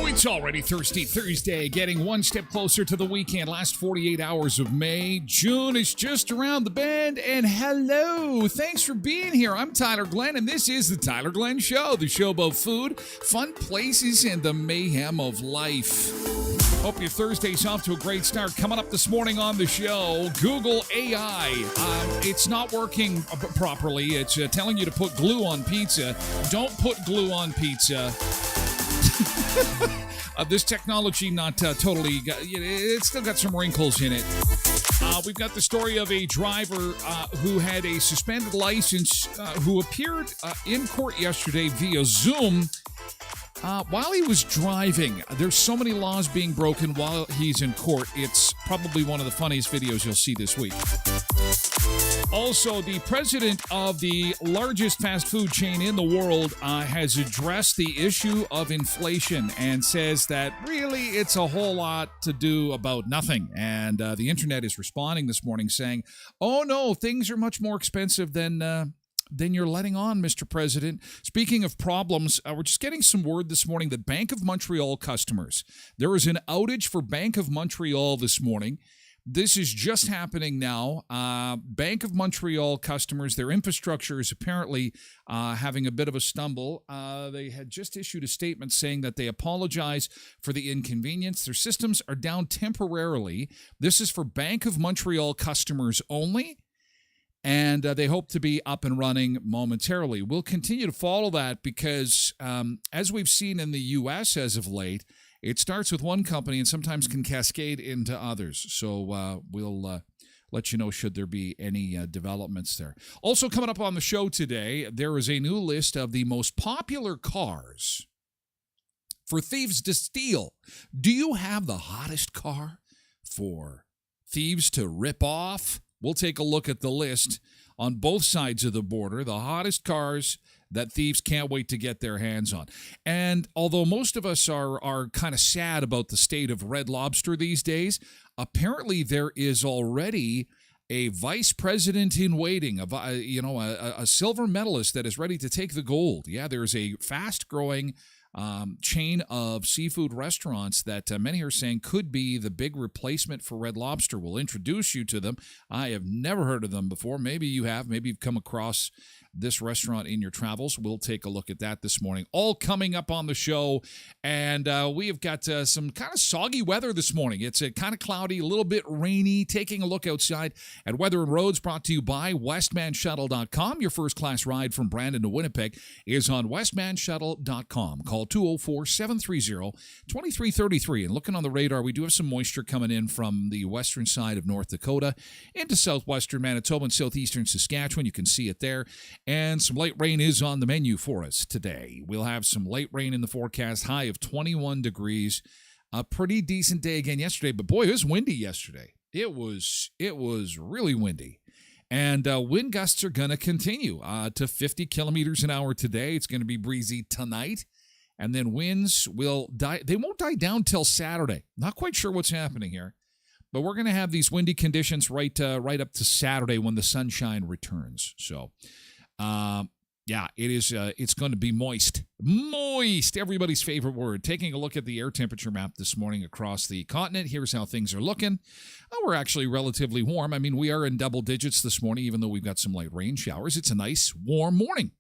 It's already Thirsty Thursday, getting one step closer to the weekend. Last 48 hours of May. June is just around the bend, and hello. Thanks for being here. I'm Tyler Glen, and this is the Tyler Glen Show, the show about food, fun places, and the mayhem of life. Hope your Thursday's off to a great start. Coming up this morning on the show, Google AI. It's not working properly. It's telling you to put glue on pizza. Don't put glue on pizza. This technology not totally, it's still got some wrinkles in it. We've got the story of a driver who had a suspended license who appeared in court yesterday via Zoom while he was driving. There's so many laws being broken while he's in court. It's probably one of the funniest videos you'll see this week. Also, the president of the largest fast food chain in the world has addressed the issue of inflation and says that really it's a whole lot to do about nothing. And the internet is responding this morning saying, oh no, things are much more expensive than you're letting on, Mr. President. Speaking of problems, we're just getting some word this morning that Bank of Montreal customers, there is an outage for Bank of Montreal this morning. This is just happening now. Bank of Montreal customers, their infrastructure is apparently having a bit of a stumble. They had just issued a statement saying that they apologize for the inconvenience. Their systems are down temporarily. This is for Bank of Montreal customers only, and they hope to be up and running momentarily. We'll continue to follow that because, as we've seen in the U.S. as of late, it starts with one company and sometimes can cascade into others. So we'll let you know should there be any developments there. Also coming up on the show today, there is a new list of the most popular cars for thieves to steal. Do you have the hottest car for thieves to rip off? We'll take a look at the list on both sides of the border, the hottest cars that thieves can't wait to get their hands on. And although most of us are kind of sad about the state of Red Lobster these days, apparently there is already a vice president in waiting, a silver medalist that is ready to take the gold. Yeah, there's a fast-growing chain of seafood restaurants that many are saying could be the big replacement for Red Lobster. We'll introduce you to them. I have never heard of them before. Maybe you have. Maybe you've come across this restaurant in your travels. We'll take a look at that this morning. All coming up on the show. And we have got some kind of soggy weather this morning. It's kind of cloudy, a little bit rainy. Taking a look outside at Weather and Roads, brought to you by westmanshuttle.com. Your first-class ride from Brandon to Winnipeg is on westmanshuttle.com. Call 204-730-2333. And looking on the radar, we do have some moisture coming in from the western side of North Dakota into southwestern Manitoba and southeastern Saskatchewan. You can see it there. And some light rain is on the menu for us today. We'll have some light rain in the forecast, high of 21 degrees. A pretty decent day again yesterday, but boy, it was windy yesterday. It was really windy. And wind gusts are going to continue to 50 kilometers an hour today. It's going to be breezy tonight. And then winds will die. They won't die down till Saturday. Not quite sure what's happening here. But we're going to have these windy conditions right up to Saturday when the sunshine returns. So, yeah, it is. It's going to be moist. Moist, everybody's favorite word. Taking a look at the air temperature map this morning across the continent. Here's how things are looking. We're actually relatively warm. I mean, we are in double digits this morning, even though we've got some light rain showers. It's a nice, warm morning,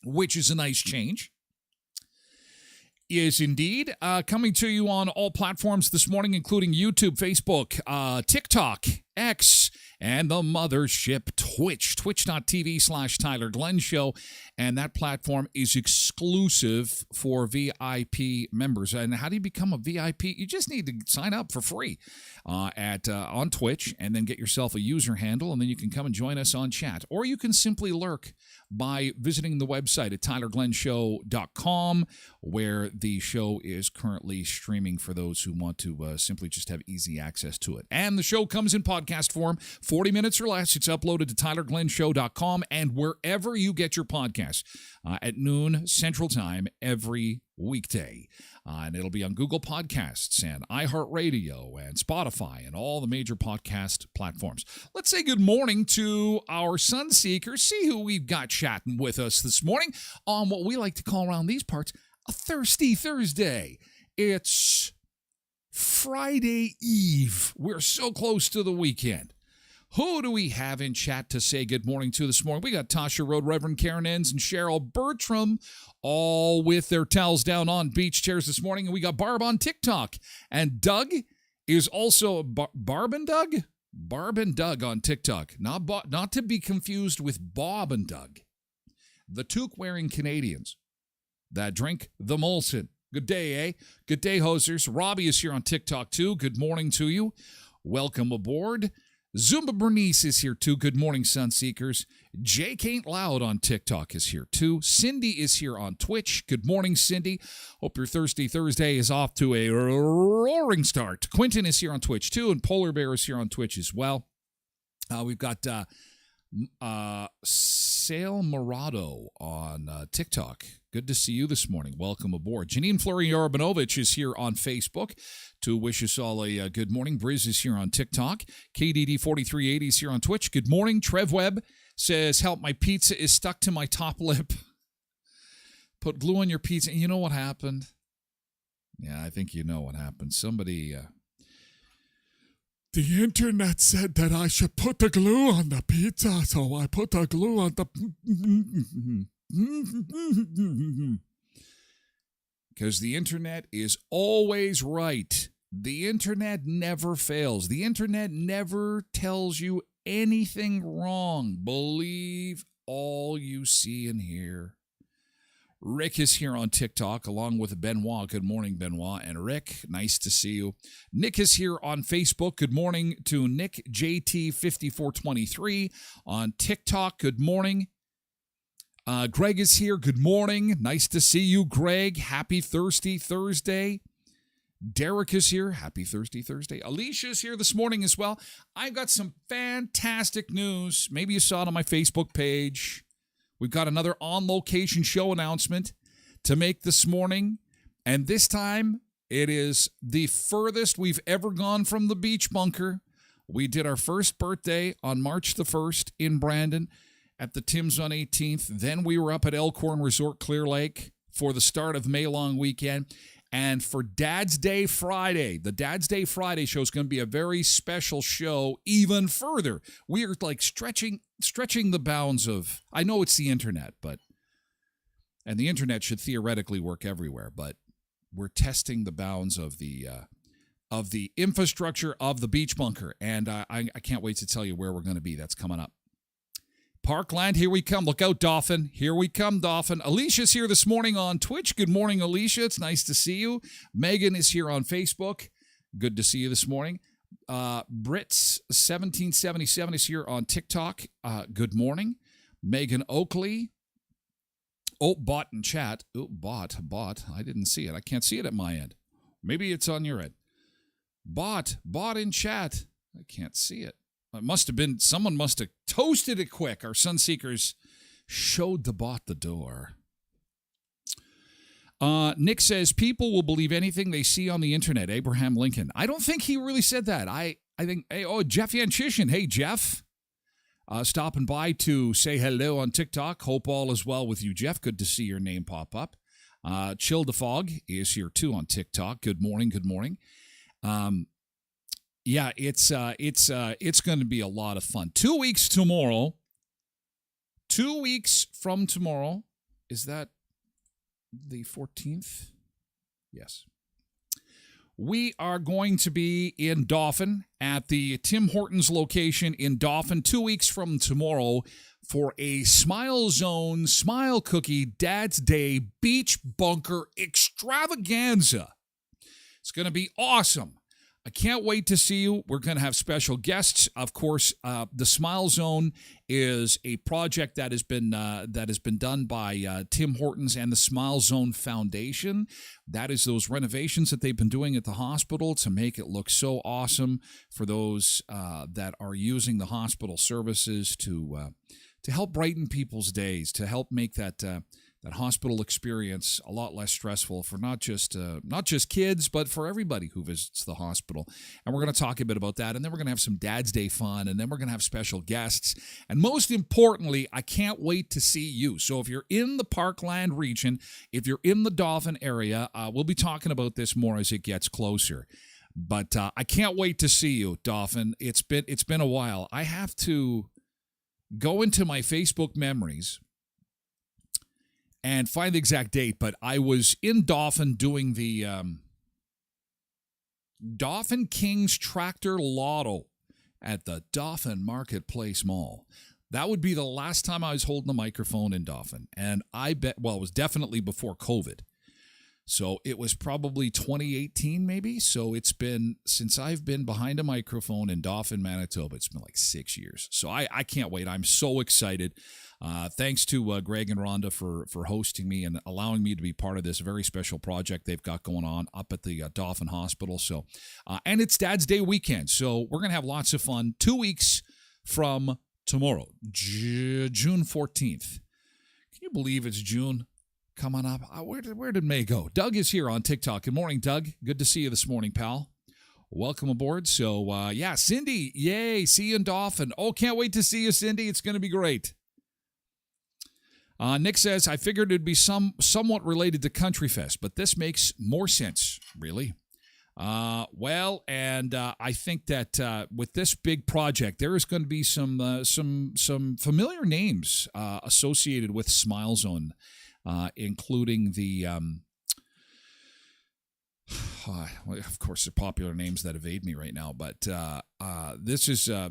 which is a nice change. Is indeed coming to you on all platforms this morning, including YouTube, Facebook, TikTok, X, and the mothership Twitch, twitch.tv/Tyler Glen Show. And that platform is exclusive for VIP members. And how do you become a VIP? You just need to sign up for free on Twitch and then get yourself a user handle, and then you can come and join us on chat. Or you can simply lurk by visiting the website at tylerglenshow.com, where the show is currently streaming for those who want to simply just have easy access to it. And the show comes in podcast form, 40 minutes or less. It's uploaded to tylerglenshow.com and wherever you get your podcasts at noon Central Time every weekday. And it'll be on Google Podcasts and iHeartRadio and Spotify and all the major podcast platforms. Let's say good morning to our Sunseekers. See who we've got chatting with us this morning on what we like to call around these parts a Thirsty Thursday. It's Friday Eve. We're so close to the weekend. Who do we have in chat to say good morning to this morning? We got Tasha Road, Reverend Karen Enns, and Cheryl Bertram, all with their towels down on beach chairs this morning. And we got Barb on TikTok. And Doug is also Barb and Doug? Barb and Doug on TikTok. Not to be confused with Bob and Doug, the toque-wearing Canadians that drink the Molson. Good day, eh? Good day, hosers. Robbie is here on TikTok, too. Good morning to you. Welcome aboard. Zumba Bernice is here, too. Good morning, Sunseekers. Jake Ain't Loud on TikTok is here, too. Cindy is here on Twitch. Good morning, Cindy. Hope your Thirsty Thursday is off to a roaring start. Quentin is here on Twitch, too, and Polar Bear is here on Twitch as well. We've got Sale Morado on TikTok. Good to see you this morning. Welcome aboard. Janine Florian-Yarabanovich is here on Facebook to wish us all a good morning. Briz is here on TikTok. KDD4380 is here on Twitch. Good morning. Trev Webb says, help, my pizza is stuck to my top lip. Put glue on your pizza. You know what happened? Yeah, I think you know what happened. Somebody... The internet said that I should put the glue on the pizza, so I put the glue on the... Because the internet is always right. The internet never fails. The internet never tells you anything wrong. Believe all you see and hear. Rick is here on TikTok along with Benoit. Good morning, Benoit and Rick. Nice to see you. Nick is here on Facebook. Good morning to Nick JT5423 on TikTok. Good morning. Greg is here. Good morning. Nice to see you, Greg. Happy Thirsty Thursday. Derek is here. Happy Thirsty Thursday. Alicia is here this morning as well. I've got some fantastic news. Maybe you saw it on my Facebook page. We've got another on-location show announcement to make this morning. And this time, it is the furthest we've ever gone from the beach bunker. We did our first birthday on March the 1st in Brandon at the Tim's on 18th. Then we were up at Elkhorn Resort Clear Lake for the start of May Long Weekend. And for Dad's Day Friday, the Dad's Day Friday show is going to be a very special show even further. We are like stretching the bounds of, I know it's the internet, and the internet should theoretically work everywhere, but we're testing the bounds of the infrastructure of the beach bunker. And I can't wait to tell you where we're going to be. That's coming up. Parkland, here we come. Look out, Dolphin. Here we come, Dolphin. Alicia's here this morning on Twitch. Good morning, Alicia. It's nice to see you. Megan is here on Facebook. Good to see you this morning. Brits1777 is here on TikTok. Good morning. Megan Oakley. Oh, bot in chat. Oh, bot. I didn't see it. I can't see it at my end. Maybe it's on your end. Bot in chat. I can't see it. It must have been, someone must have toasted it quick. Our Sunseekers showed the bot the door. Nick says, people will believe anything they see on the internet. Abraham Lincoln. I don't think he really said that. I think, Jeff Yanchishin. Hey, Jeff. Stopping by to say hello on TikTok. Hope all is well with you, Jeff. Good to see your name pop up. Chill the Fog is here, too, on TikTok. Good morning. Yeah, it's going to be a lot of fun. 2 weeks tomorrow. 2 weeks from tomorrow. Is that the 14th? Yes. We are going to be in Dauphin at the Tim Hortons location in Dauphin 2 weeks from tomorrow for a Smile Zone Smile Cookie Dad's Day Beach Bunker Extravaganza. It's going to be awesome. I can't wait to see you. We're going to have special guests. Of course, the Smile Zone is a project that has been done by Tim Hortons and the Smile Zone Foundation. That is those renovations that they've been doing at the hospital to make it look so awesome for those that are using the hospital services to help brighten people's days, to help make that hospital experience a lot less stressful for not just kids, but for everybody who visits the hospital. And we're going to talk a bit about that, and then we're going to have some Dad's Day fun, and then we're going to have special guests. And most importantly, I can't wait to see you. So if you're in the Parkland region, if you're in the Dauphin area, we'll be talking about this more as it gets closer. But I can't wait to see you, Dauphin. It's been a while. I have to go into my Facebook memories and find the exact date, but I was in Dauphin doing the Dauphin Kings Tractor Lotto at the Dauphin Marketplace Mall. That would be the last time I was holding the microphone in Dauphin, and I bet, well, it was definitely before COVID. So it was probably 2018 maybe. So it's been, since I've been behind a microphone in Dauphin, Manitoba, it's been like 6 years. So I can't wait. I'm so excited. Thanks to Greg and Rhonda for hosting me and allowing me to be part of this very special project they've got going on up at the Dauphin Hospital. So, and it's Dad's Day weekend. So we're going to have lots of fun 2 weeks from tomorrow, June 14th. Can you believe it's June? Coming up. Where did May go? Doug is here on TikTok. Good morning, Doug. Good to see you this morning, pal. Welcome aboard. So, yeah, Cindy, yay, see you in Dauphin. Oh, can't wait to see you, Cindy. It's going to be great. Nick says, I figured it'd be somewhat related to Country Fest, but this makes more sense, really. Well, and I think that with this big project, there is going to be some familiar names associated with Smile Zone. Including the, of course, the popular names that evade me right now. But this is a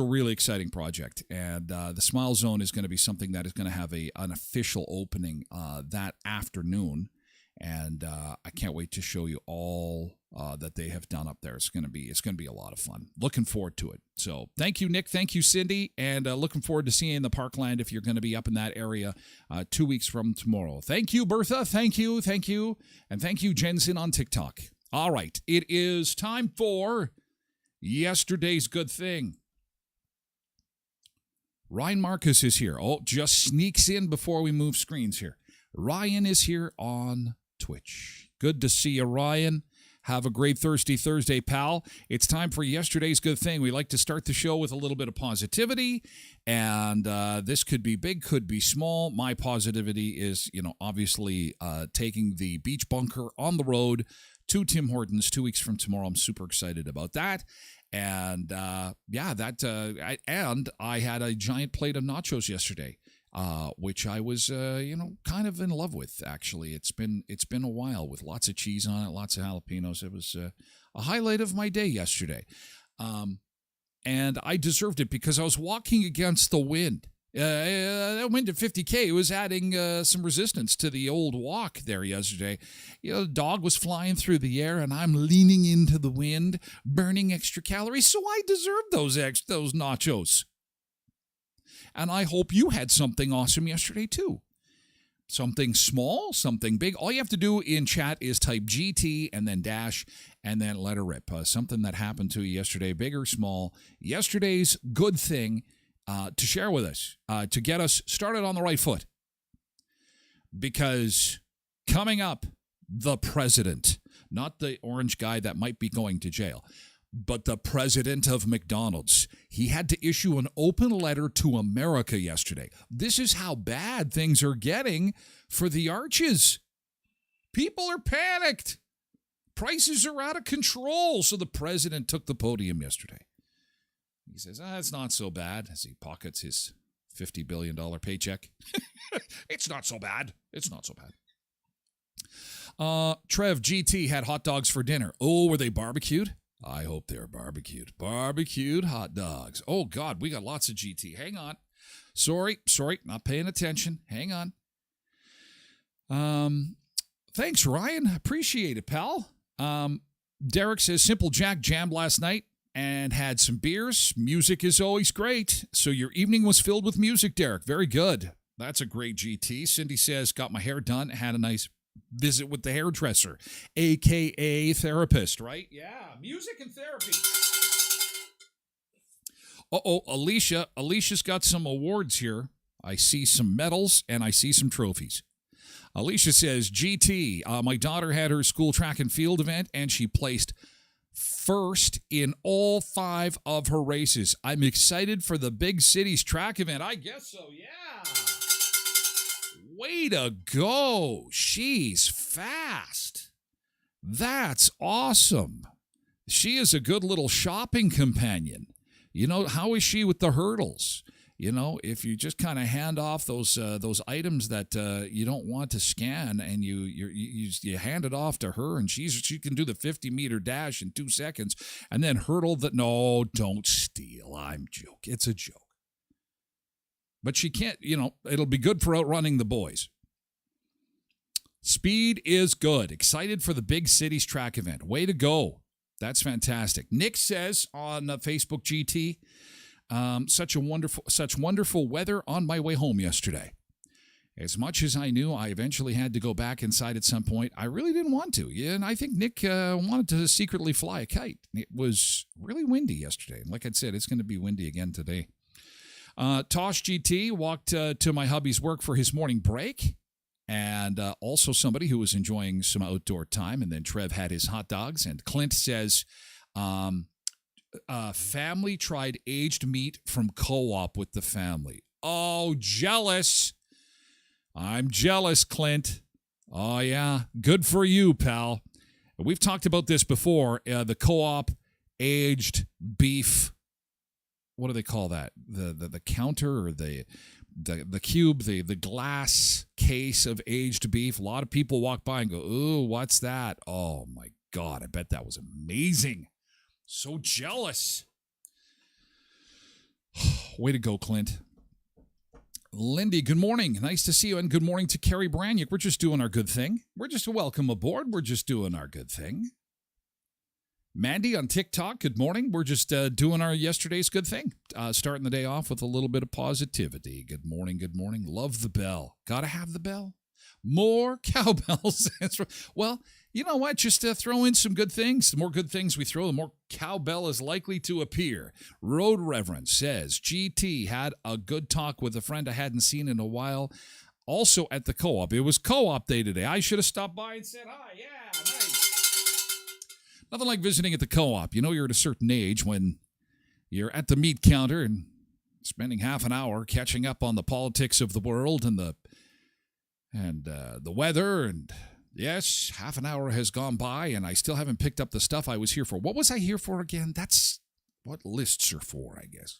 really exciting project, and the Smile Zone is going to be something that is going to have an official opening that afternoon, and I can't wait to show you all that they have done up there. It's going to be a lot of fun. Looking forward to it. So thank you, Nick. Thank you, Cindy. And looking forward to seeing you in the Parkland if you're going to be up in that area 2 weeks from tomorrow. Thank you, Bertha. Thank you. And thank you, Jensen on TikTok. All right. It is time for yesterday's good thing. Ryan Marcus is here. Oh, just sneaks in before we move screens here. Ryan is here on Twitch. Good to see you, Ryan. Have a great Thirsty Thursday, pal. It's time for yesterday's good thing. We like to start the show with a little bit of positivity, and this could be big, could be small. My positivity is, obviously taking the beach bunker on the road to Tim Hortons 2 weeks from tomorrow. I'm super excited about that. And and I had a giant plate of nachos yesterday. Which I was, kind of in love with, actually. It's been a while with lots of cheese on it, lots of jalapenos. It was a highlight of my day yesterday. And I deserved it because I was walking against the wind. That wind at 50K was adding some resistance to the old walk there yesterday. The dog was flying through the air, and I'm leaning into the wind, burning extra calories, so I deserved those nachos. And I hope you had something awesome yesterday, too. Something small, something big. All you have to do in chat is type GT and then dash and then let her rip. Something that happened to you yesterday, big or small. Yesterday's good thing to share with us, to get us started on the right foot. Because coming up, the president, not the orange guy that might be going to jail, but the president of McDonald's, he had to issue an open letter to America yesterday. This is how bad things are getting for the Arches. People are panicked. Prices are out of control. So the president took the podium yesterday. He says, it's not so bad, as he pockets his $50 billion paycheck. It's not so bad. It's not so bad. Trev GT had hot dogs for dinner. Oh, were they barbecued? I hope they're barbecued. Barbecued hot dogs. Oh, God, we got lots of GT. Hang on. Sorry, not paying attention. Hang on. Thanks, Ryan. Appreciate it, pal. Derek says, Simple Jack jammed last night and had some beers. Music is always great. So your evening was filled with music, Derek. Very good. That's a great GT. Cindy says, got my hair done. Had a nice visit with the hairdresser, a.k.a. therapist, right? Yeah, music and therapy. Alicia. Alicia's got some awards here. I see some medals and I see some trophies. Alicia says, GT, my daughter had her school track and field event, and she placed first in all 5 of her races. I'm excited for the Big Cities track event. I guess so, yeah. Way to go. She's fast. That's awesome. She is a good little shopping companion. You know, how is she with the hurdles? You know, if you just kind of hand off those items that you don't want to scan, and you hand it off to her, and she can do the 50-meter dash in 2 seconds, and then hurdle the. No, don't steal. I'm joking. It's a joke. But she can't. You know, it'll be good for outrunning the boys. Speed is good. Excited for the Big Cities track event. Way to go. That's fantastic. Nick says on Facebook GT. Such wonderful weather on my way home yesterday. As much as I knew I eventually had to go back inside at some point, I really didn't want to. Yeah, and I think Nick wanted to secretly fly a kite. It was really windy yesterday. Like I said, it's going to be windy again today. Tosh GT walked to my hubby's work for his morning break, and also somebody who was enjoying some outdoor time. And then Trev had his hot dogs, and Clint says, family tried aged meat from Co-op with the family. Oh, jealous. I'm jealous, Clint. Oh, yeah. Good for you, pal. We've talked about this before. The Co-op aged beef. What do they call that? The counter or the cube, the glass case of aged beef. A lot of people walk by and go, ooh, what's that? Oh, my God. I bet that was amazing. So jealous. Way to go, Clint. Lindy, good morning. Nice to see you, and good morning to Carrie Braniak. We're just doing our good thing. We're just a welcome aboard. We're just doing our good thing. Mandy on TikTok, good morning. We're just doing our yesterday's good thing. Starting the day off with a little bit of positivity. Good morning, good morning. Love the bell. Gotta have the bell. More cowbells. Well, you know what? Just throw in some good things. The more good things we throw, the more cowbell is likely to appear. Road Reverend says, GT had a good talk with a friend I hadn't seen in a while. Also at the Co-op. It was Co-op day today. I should have stopped by and said hi. Yeah, nice. Nothing like visiting at the Co-op. You know you're at a certain age when you're at the meat counter and spending half an hour catching up on the politics of the world and the weather, and yes, half an hour has gone by, and I still haven't picked up the stuff I was here for. What was I here for again? That's what lists are for, I guess.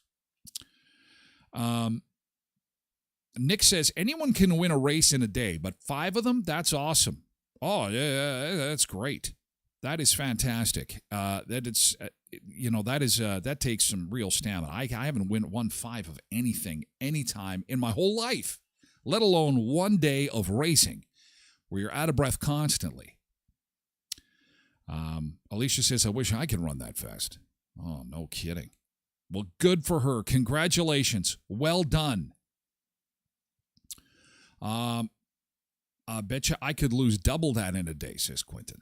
Nick says, anyone can win a race in a day, but 5 of them, that's awesome. Oh, yeah, that's great. That is fantastic. That takes some real stamina. I haven't won 5 of anything, anytime in my whole life, let alone one day of racing where you're out of breath constantly. Alicia says, I wish I could run that fast. Oh, no kidding. Well, good for her. Congratulations. Well done. I bet you I could lose double that in a day, says Quentin.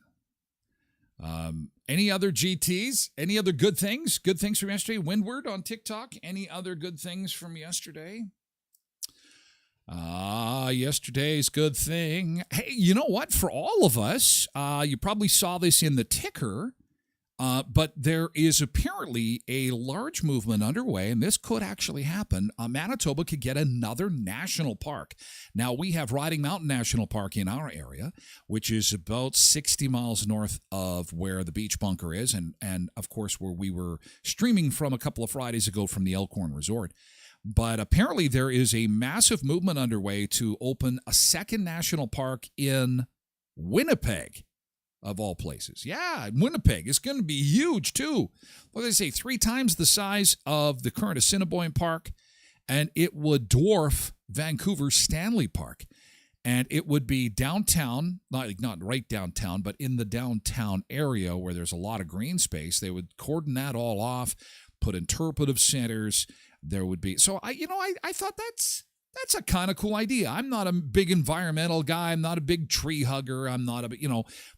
Any other GTs? Any other good things? Good things from yesterday? Windward on TikTok. Any other good things from yesterday? Yesterday's good thing. Hey, you know what? For all of us, you probably saw this in the ticker, but there is apparently a large movement underway, and this could actually happen. Manitoba could get another national park. Now, we have Riding Mountain National Park in our area, which is about 60 miles north of where the beach bunker is, and of course, where we were streaming from a couple of Fridays ago from the Elkhorn Resort. But apparently there is a massive movement underway to open a second national park in Winnipeg, of all places. Yeah, Winnipeg is going to be huge, too. What do they say? 3 times the size of the current Assiniboine Park, and it would dwarf Vancouver's Stanley Park. And it would be downtown, not right downtown, but in the downtown area where there's a lot of green space. They would cordon that all off, put interpretive centers. There would be, so I thought that's a kind of cool idea. I'm not a big environmental guy. I'm not a big tree hugger. I'm not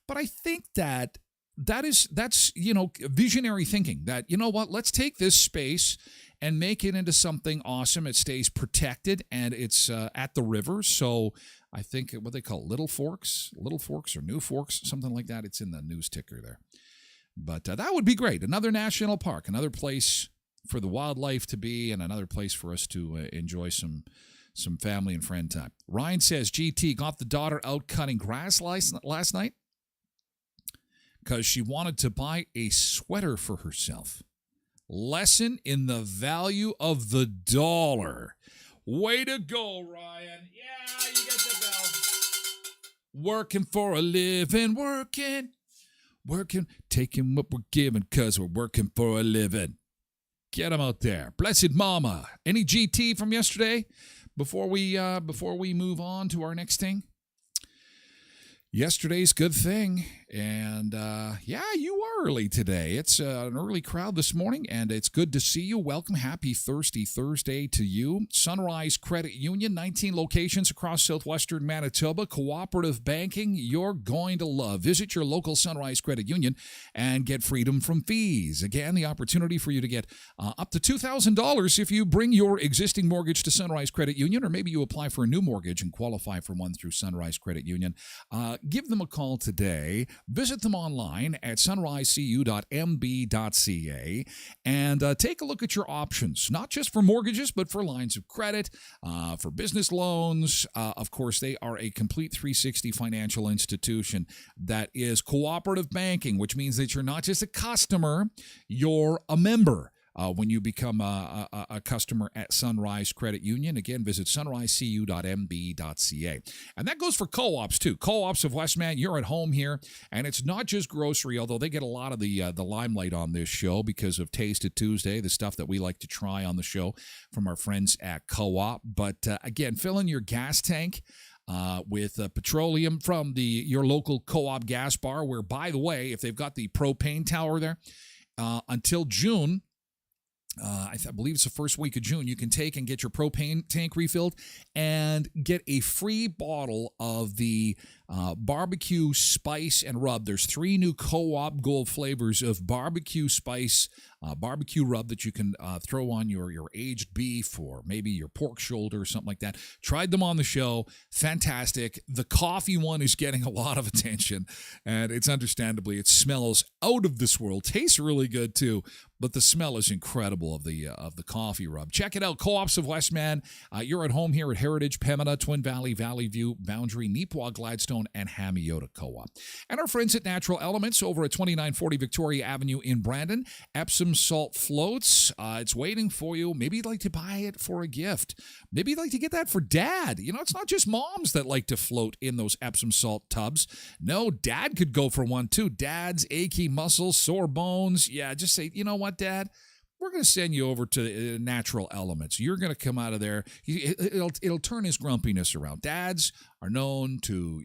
but I think that's visionary thinking. That, you know what, let's take this space and make it into something awesome. It stays protected, and it's at the river. So I think what they call Little Forks or New Forks, something like that. It's in the news ticker there. But that would be great. Another national park, another place for the wildlife to be, and another place for us to enjoy some family and friend time. Ryan says, GT got the daughter out cutting grass last night because she wanted to buy a sweater for herself. Lesson in the value of the dollar. Way to go, Ryan. Yeah, you get the bell. Working for a living, working, taking what we're given because we're working for a living. Get them out there. Blessed Mama. Any GT from yesterday before we move on to our next thing? Yesterday's good thing, and you are early today. It's an early crowd this morning, and it's good to see you. Welcome. Happy Thirsty Thursday to you. Sunrise Credit Union, 19 locations across southwestern Manitoba. Cooperative banking you're going to love. Visit your local Sunrise Credit Union and get freedom from fees. Again, the opportunity for you to get up to $2,000 if you bring your existing mortgage to Sunrise Credit Union, or maybe you apply for a new mortgage and qualify for one through Sunrise Credit Union. Give them a call today. Visit them online at sunrisecu.mb.ca and take a look at your options, not just for mortgages, but for lines of credit, for business loans. Of course, they are a complete 360 financial institution that is cooperative banking, which means that you're not just a customer, you're a member. When you become a customer at Sunrise Credit Union. Again, visit sunrisecu.mb.ca. And that goes for co-ops, too. Co-ops of Westman, you're at home here. And it's not just grocery, although they get a lot of the limelight on this show because of Taste It Tuesday, the stuff that we like to try on the show from our friends at Co-op. But again, fill in your gas tank with petroleum from your local Co-op gas bar, where, by the way, if they've got the propane tower there, until June, I believe it's the first week of June, you can take and get your propane tank refilled and get a free bottle of the barbecue spice and rub. There's 3 new Co-op Gold flavors of barbecue spice, barbecue rub that you can throw on your aged beef or maybe your pork shoulder or something like that. Tried them on the show. Fantastic. The coffee one is getting a lot of attention, and it's understandably, it smells out of this world. Tastes really good too, but the smell is incredible of the coffee rub. Check it out. Co-ops of Westman. You're at home here at Heritage, Pembina, Twin Valley, Valley View, Boundary, Neepawa, Gladstone, and Hamiota Co-op. And our friends at Natural Elements over at 2940 Victoria Avenue in Brandon. Epsom salt floats. It's waiting for you. Maybe you'd like to buy it for a gift. Maybe you'd like to get that for dad. You know, it's not just moms that like to float in those Epsom salt tubs. No, dad could go for one too. Dad's achy muscles, sore bones. Yeah, just say, you know what, Dad? We're going to send you over to Natural Elements. You're going to come out of there. It'll turn his grumpiness around. Dads are known to,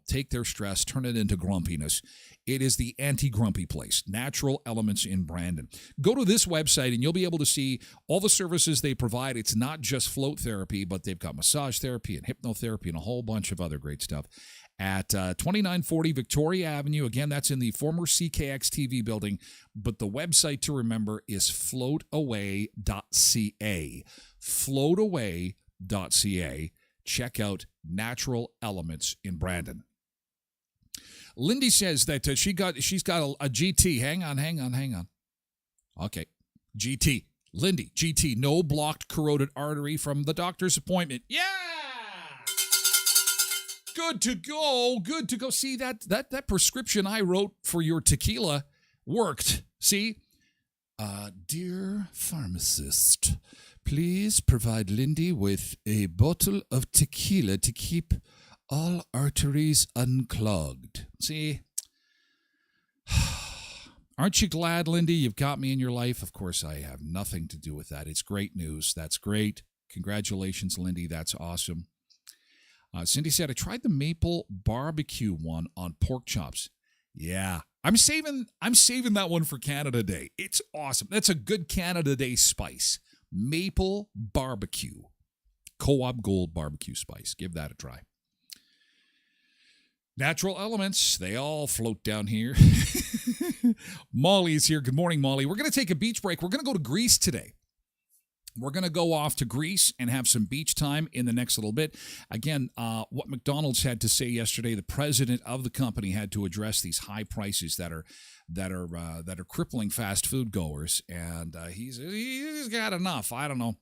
take their stress, turn it into grumpiness. It is the anti-grumpy place, Natural Elements in Brandon. Go to this website and you'll be able to see all the services they provide. It's not just float therapy, but they've got massage therapy and hypnotherapy and a whole bunch of other great stuff at 2940 Victoria Avenue. Again, that's in the former CKX TV building, but the website to remember is floataway.ca. Floataway.ca. Check out Natural Elements in Brandon. Lindy says that she's got a GT. Hang on. Okay, GT. Lindy, GT, no blocked carotid artery from the doctor's appointment. Yeah! Good to go. See, that prescription I wrote for your tequila worked. See? Dear pharmacist, please provide Lindy with a bottle of tequila to keep All arteries unclogged. See? Aren't you glad, Lindy, you've got me in your life? Of course, I have nothing to do with that. It's great news. That's great. Congratulations, Lindy. That's awesome. Cindy said, I tried the maple barbecue one on pork chops. Yeah, I'm saving that one for Canada Day. It's awesome. That's a good Canada Day spice. Maple barbecue. Co-op Gold barbecue spice. Give that a try. Natural elements, they all float down here. Molly's here. Good morning, Molly. We're going to take a beach break. We're going to go to Greece today. We're going to go off to Greece and have some beach time in the next little bit. Again, what McDonald's had to say yesterday, the president of the company had to address these high prices that are crippling fast food goers, and he's got enough. I don't know.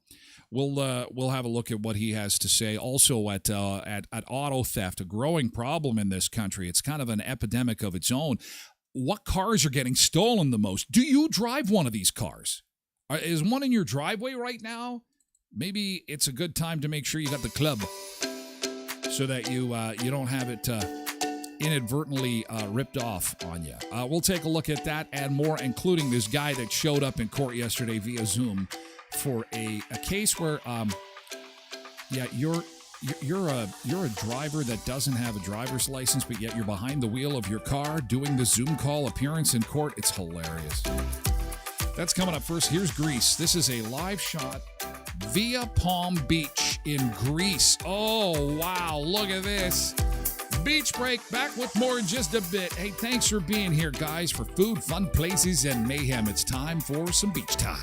We'll have a look at what he has to say. Also at auto theft, a growing problem in this country. It's kind of an epidemic of its own. What cars are getting stolen the most? Do you drive one of these cars? Is one in your driveway right now? Maybe it's a good time to make sure you got the club so that you don't have it inadvertently ripped off on you. We'll take a look at that and more, including this guy that showed up in court yesterday via Zoom for a case where you're a driver that doesn't have a driver's license, but yet you're behind the wheel of your car doing the Zoom call appearance in court. It's hilarious. That's coming up first. Here's Greece. This is a live shot via Palm Beach in Greece. Oh, wow. Look at this. Beach break. Back with more in just a bit. Hey, thanks for being here, guys, for food, fun places, and mayhem. It's time for some beach time.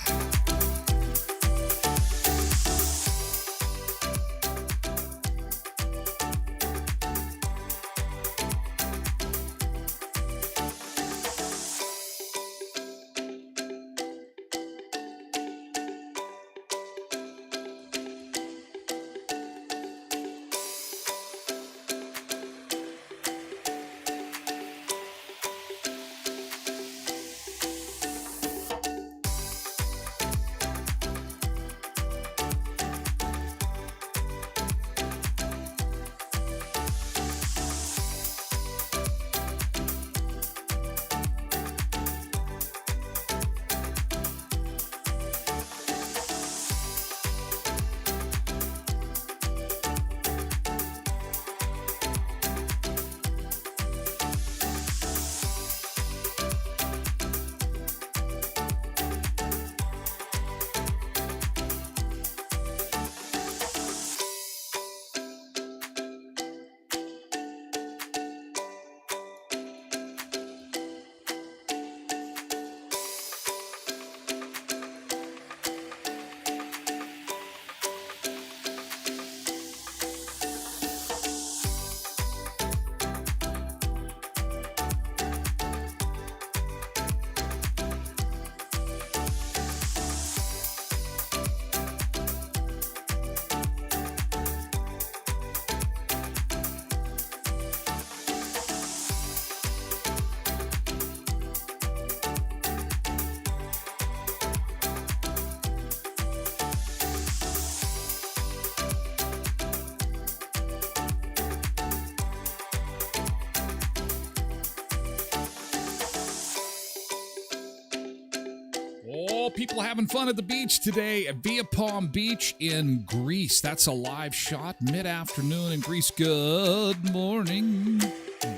People having fun at the beach today at Via Palm Beach in Greece. That's a live shot mid-afternoon in Greece. Good morning,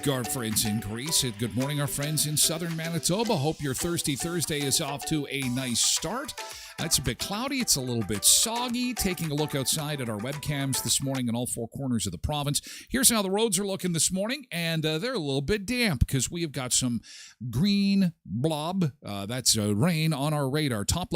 our friends in Greece. And good morning, our friends in southern Manitoba. Hope your Thirsty Thursday is off to a nice start. It's a bit cloudy. It's a little bit soggy. Taking a look outside at our webcams this morning in all four corners of the province. Here's how the roads are looking this morning, and they're a little bit damp because we have got some green blob. That's rain on our radar. Top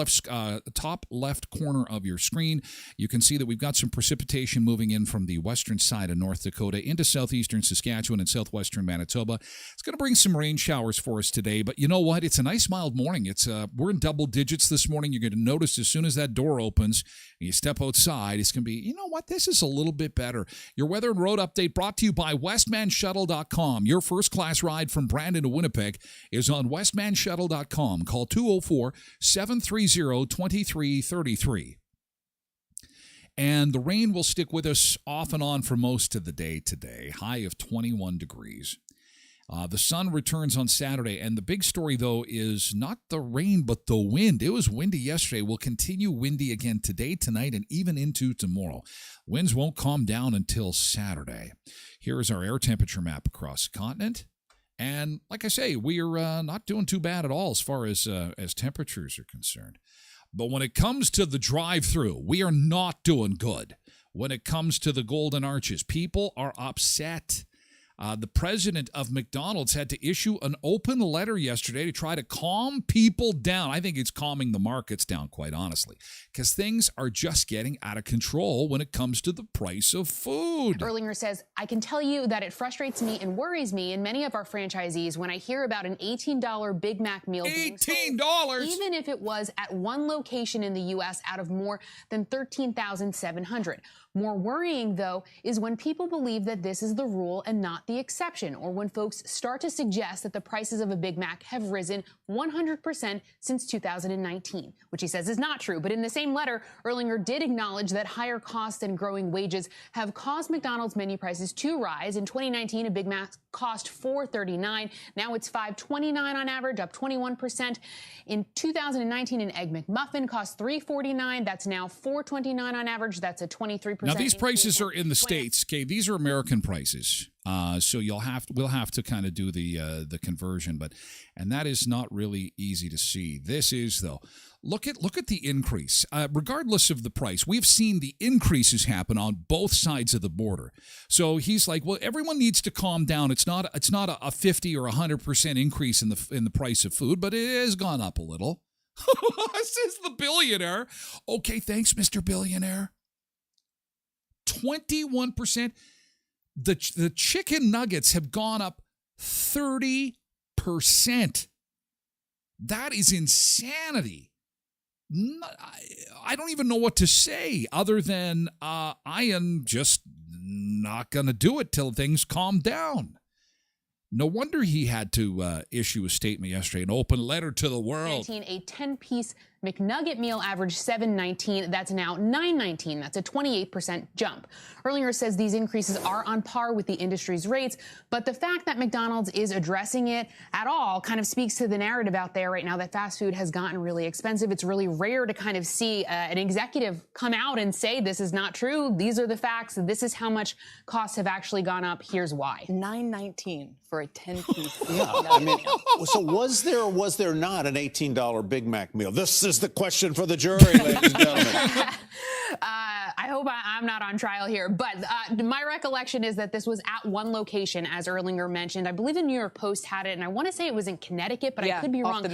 left corner of your screen. You can see that we've got some precipitation moving in from the western side of North Dakota into southeastern Saskatchewan and southwestern Manitoba. It's going to bring some rain showers for us today, but you know what? It's a nice mild morning. We're in double digits this morning. You're going to notice as soon as that door opens and you step outside, it's going to be, you know what, this is a little bit better. Your weather and road update brought to you by westmanshuttle.com. Your first class ride from Brandon to Winnipeg is on westmanshuttle.com. Call 204-730-2333. And the rain will stick with us off and on for most of the day today. High of 21 degrees. The sun returns on Saturday, and the big story, though, is not the rain, but the wind. It was windy yesterday. Will continue windy again today, tonight, and even into tomorrow. Winds won't calm down until Saturday. Here is our air temperature map across the continent. And like I say, we are not doing too bad at all as far as temperatures are concerned. But when it comes to the drive-through, we are not doing good. When it comes to the Golden Arches, people are upset. The president of McDonald's had to issue an open letter yesterday to try to calm people down. I think it's calming the markets down, quite honestly, because things are just getting out of control when it comes to the price of food. Erlinger says, I can tell you that it frustrates me and worries me and many of our franchisees when I hear about an $18 Big Mac meal being sold, even if it was at one location in the U.S. out of more than 13,700. More worrying, though, is when people believe that this is the rule and not the exception, or when folks start to suggest that the prices of a Big Mac have risen 100% since 2019, which he says is not true. But in the same letter, Erlinger did acknowledge that higher costs and growing wages have caused McDonald's menu prices to rise. In 2019, a Big Mac cost $4.39. Now it's $5.29 on average, up 21%. In 2019, an Egg McMuffin cost $3.49. That's now $4.29 on average. That's a 23%. Now, these prices are in the States, okay? These are American prices. So we'll have to kind of do the conversion, and that is not really easy to see. This is, though. Look at the increase. Regardless of the price, we've seen the increases happen on both sides of the border. So he's like, well, everyone needs to calm down. It's not a 50 or 100% increase in the price of food, but it has gone up a little. Says the billionaire. Okay, thanks, Mr. Billionaire. 21%. The chicken nuggets have gone up 30%. That is insanity. I don't even know what to say other than I am just not going to do it till things calm down. No wonder he had to issue a statement yesterday, an open letter to the world. A 10-piece McNugget meal averaged $7.19. That's now $9.19. That's a 28% jump. Erlinger says these increases are on par with the industry's rates, but the fact that McDonald's is addressing it at all kind of speaks to the narrative out there right now that fast food has gotten really expensive. It's really rare to kind of see an executive come out and say this is not true. These are the facts. This is how much costs have actually gone up. Here's why. $9.19 for a 10-piece. Yeah, I mean, so was there or was there not an $18 Big Mac meal? This is the question for the jury, ladies and gentlemen. I hope I'm not on trial here, but my recollection is that this was at one location, as Erlinger mentioned. I believe the New York Post had it, and I want to say it was in Connecticut, but I could be wrong.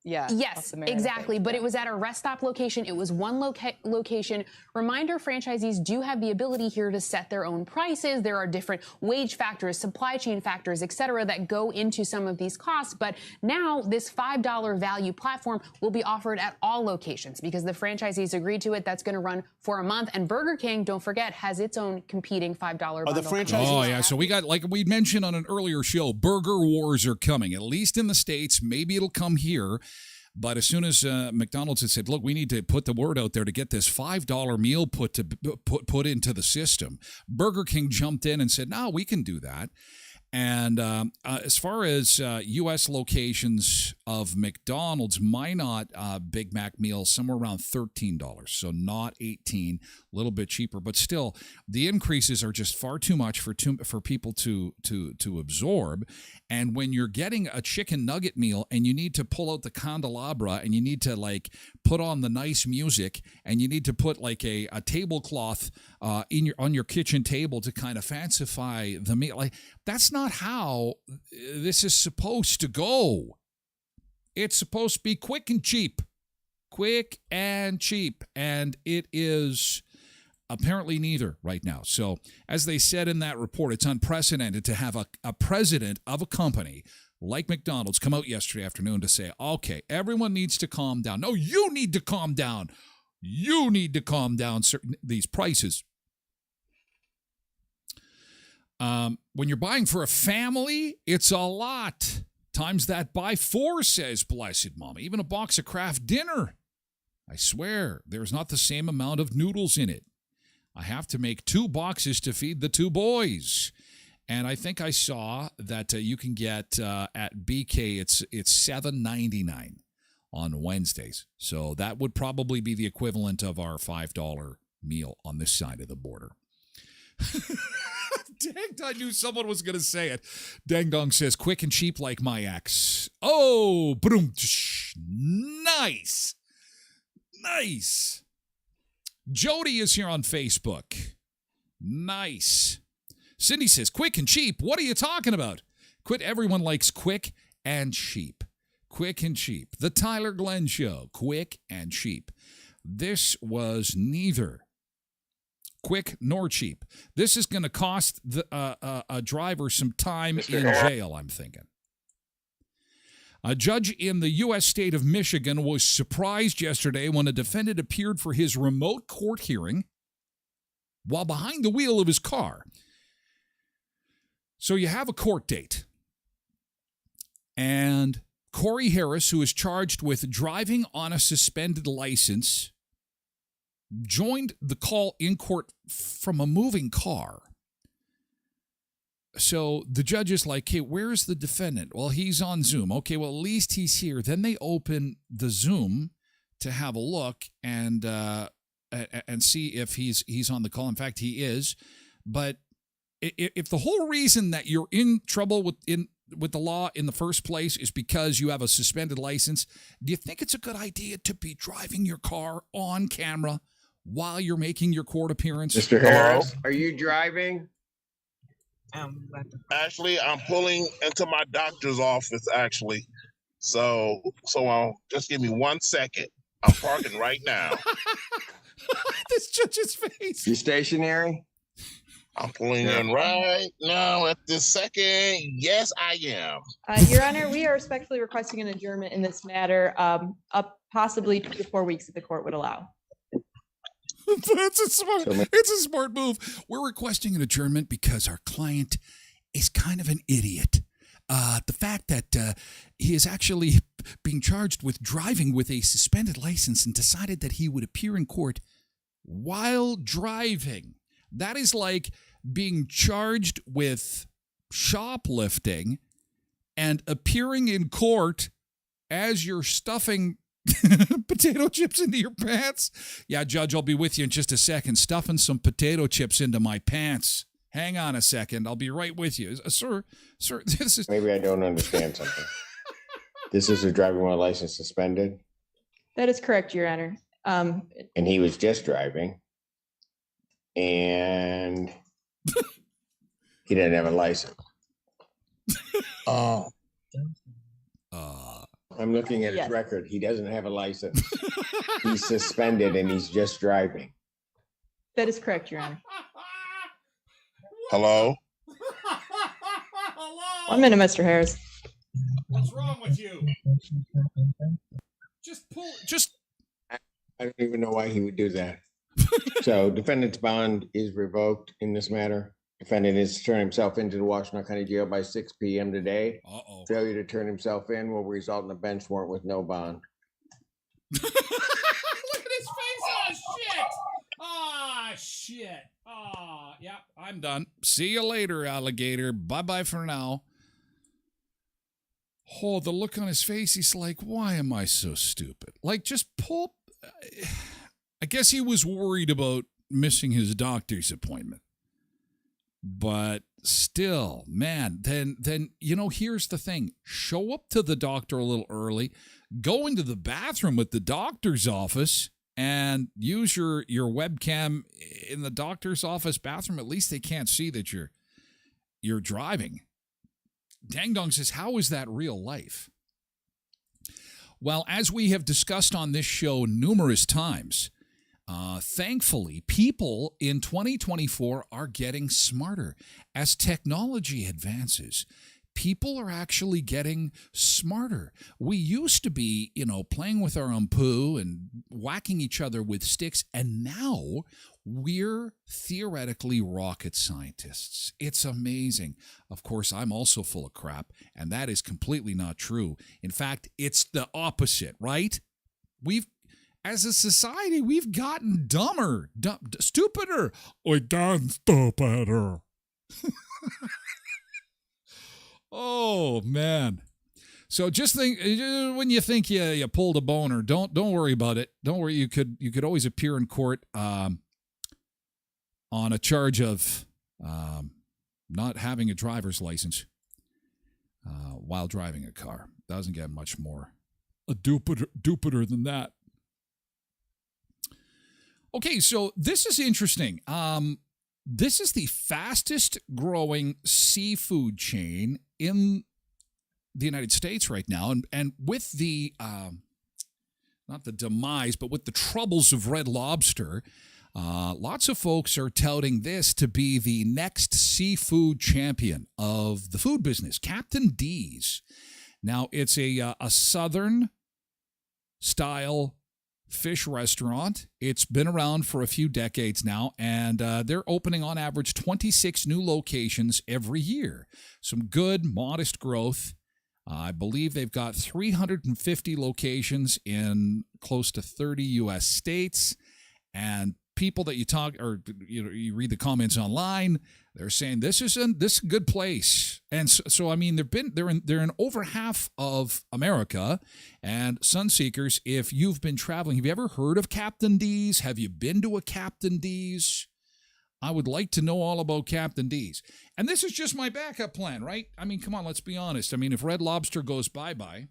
Yes, exactly. But it was at a rest stop location. It was one location. Reminder, franchisees do have the ability here to set their own prices. There are different wage factors, supply chain factors, et cetera, that go into some of these costs. But now this $5 value platform will be offered at all locations because the franchisees agreed to it. That's going to run for a month. And Burger King, don't forget, has its own competing $5 bundle. The franchisees? Oh, yeah. So we got, like we mentioned on an earlier show, burger wars are coming, at least in the States. Maybe it'll come here. But as soon as McDonald's had said, look, we need to put the word out there to get this $5 meal put into the system, Burger King jumped in and said, no, we can do that. And as far as U.S. locations of McDonald's, Minot Big Mac meal, somewhere around $13. So not $18, a little bit cheaper. But still, the increases are just far too much for people to absorb. And when you're getting a chicken nugget meal and you need to pull out the candelabra and you need to like put on the nice music and you need to put like a tablecloth on your kitchen table to kind of fancify the meal, like that's not how this is supposed to go. It's supposed to be quick and cheap. Quick and cheap. And it is apparently neither right now. So as they said in that report, it's unprecedented to have a president of a company like McDonald's come out yesterday afternoon to say, okay, everyone needs to calm down. No, you need to calm down. You need to calm down these prices. When you're buying for a family, it's a lot. Times that by 4, says Blessed Mama. Even a box of Kraft dinner. I swear, there's not the same amount of noodles in it. I have to make 2 boxes to feed the 2 boys. And I think I saw that you can get at BK, it's $7.99 on Wednesdays. So that would probably be the equivalent of our $5 meal on this side of the border. Dang, I knew someone was going to say it. Dang Dong says, quick and cheap like my ex. Oh, boom. Nice. Nice. Jody is here on Facebook. Nice. Cindy says, quick and cheap. What are you talking about? Quit. Everyone likes quick and cheap. Quick and cheap. The Tyler Glen Show. Quick and cheap. This was neither quick nor cheap. This is going to cost a driver some time in jail, I'm thinking. A judge in the U.S. state of Michigan was surprised yesterday when a defendant appeared for his remote court hearing while behind the wheel of his car. So you have a court date, and Corey Harris, who is charged with driving on a suspended license, joined the call in court from a moving car. So the judge is like, hey, where's the defendant? Well, he's on Zoom. Okay, well, at least he's here. Then they open the Zoom to have a look and see if he's on the call. In fact, he is. But if the whole reason that you're in trouble with the law in the first place is because you have a suspended license, do you think it's a good idea to be driving your car on camera while you're making your court appearance? Mr. Harris, are you driving? Actually, I'm pulling into my doctor's office, actually. So just give me 1 second. I'm parking right now. This judge's face. You stationary? I'm pulling in right now at this second. Yes, I am. Your Honor, we are respectfully requesting an adjournment in this matter, up possibly 2 to 4 weeks if the court would allow. It's a smart move. We're requesting an adjournment because our client is kind of an idiot. The fact that he is actually being charged with driving with a suspended license and decided that he would appear in court while driving. That is like being charged with shoplifting and appearing in court as you're stuffing potato chips into your pants. Yeah, Judge, I'll be with you in just a second. Stuffing some potato chips into my pants. Hang on a second. I'll be right with you. Sir, this is... Maybe I don't understand something. This is a driving while license suspended? That is correct, Your Honor. And he was just driving. And he didn't have a license. I'm looking at his record. He doesn't have a license. He's suspended and he's just driving. That is correct, Your Honor. Hello? 1 minute, Mr. Harris. What's wrong with you? I don't even know why he would do that. So defendant's bond is revoked in this matter. Defendant is to turn himself into the Washington County Jail by 6 p.m. today. Uh-oh. Failure to turn himself in will result in a bench warrant with no bond. Look at his face. Oh, shit. Yeah, I'm done. See you later, alligator. Bye-bye for now. Oh, the look on his face, he's like, why am I so stupid? Like, just pull... I guess he was worried about missing his doctor's appointment. But still, man, then here's the thing. Show up to the doctor a little early, go into the bathroom at the doctor's office, and use your webcam in the doctor's office bathroom. At least they can't see that you're driving. Dang Dong says, how is that real life? Well, as we have discussed on this show numerous times, thankfully, people in 2024 are getting smarter. As technology advances, people are actually getting smarter. We used to be, playing with our own poo and whacking each other with sticks, and now we're theoretically rocket scientists. It's amazing. Of course, I'm also full of crap, and that is completely not true. In fact, it's the opposite, right? as a society, we've gotten dumber, stupider. We done stupider. Oh, man. So just think, when you think you pulled a boner, don't worry about it. Don't worry. You could always appear in court on a charge of not having a driver's license while driving a car. Doesn't get much more a dupider than that. Okay, so this is interesting. This is the fastest growing seafood chain in the United States right now. And with the, not the demise, but with the troubles of Red Lobster, lots of folks are touting this to be the next seafood champion of the food business, Captain D's. Now, it's a southern style fish restaurant. It's been around for a few decades now, and they're opening on average 26 new locations every year. Some good, modest growth. I believe they've got 350 locations in close to 30 U.S. states, and people that you talk or you read the comments online, they're saying this is a good place. And so I mean, they're in over half of America. And Sunseekers, if you've been traveling, have you ever heard of Captain D's? Have you been to a Captain D's? I would like to know all about Captain D's. And this is just my backup plan, right? I mean, come on, let's be honest. I mean, if Red Lobster goes bye-bye,